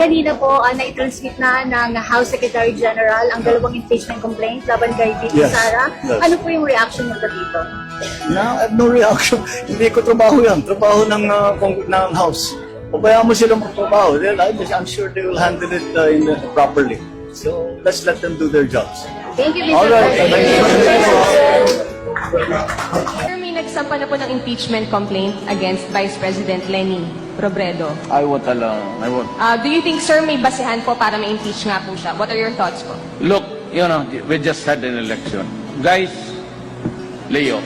Kanina po, na-transmit na ng House Secretary General ang dalawang impeachment complaint laban kay VP Yes. Sara. Yes. Ano po yung reaction mo dito? I have no reaction. Hindi ko trabaho yan. Trabaho ng House. Pabayaan mo sila magtrabaho. I'm sure they will handle it properly. So, let's let them do their jobs. Thank you, Mr. All right. President. Thank you. Sir, may nagsampa na po ng impeachment complaint against Vice President Leni Robredo. I won't allow. I won't. Do you think, sir, may basihan po para ma-impeach nga po siya? What are your thoughts po? Look, we just had an election. Guys, Leo,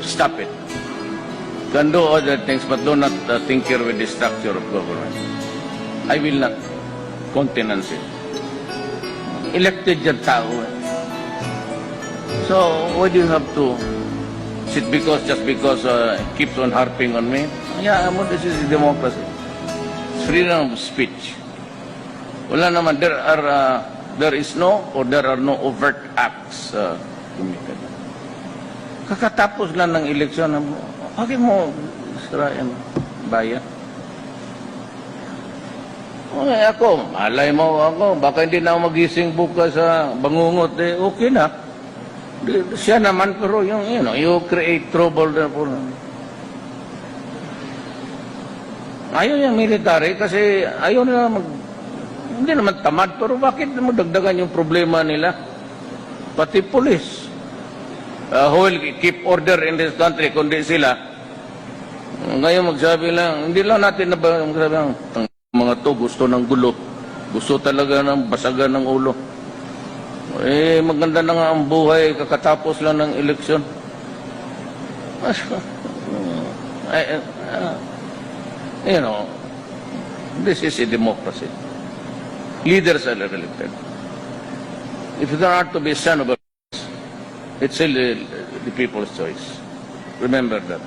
stop it. Can do other things, but do not tinker with the structure of government. I will not countenance it. Elected yung tao. So, why do you have to sit just because it keeps on harping on me? Yeah, this is democracy. It's freedom of speech. Wala naman, there is no or there are no overt acts committed. Kakatapos lang ng eleksyon, bakit mo sirain bayan? Okay, ako, malay mo ako, baka hindi na ako magising bukas sa bangungot, okay na. Siya naman, pero you create trouble there po. Ayaw yung military kasi ayaw nila hindi naman tamad, pero bakit mo dagdagan yung problema nila? Pati police. Who will keep order in this country, kundi sila. Ngayon magsabi lang, hindi lang natin magsabi lang, mga to gusto ng gulo. Gusto talaga ng basagan ng ulo. Maganda na nga ang buhay kakatapos lang ng eleksyon. This is a democracy. Leaders are elected. If there are to be son of a it's still the people's choice. Remember that.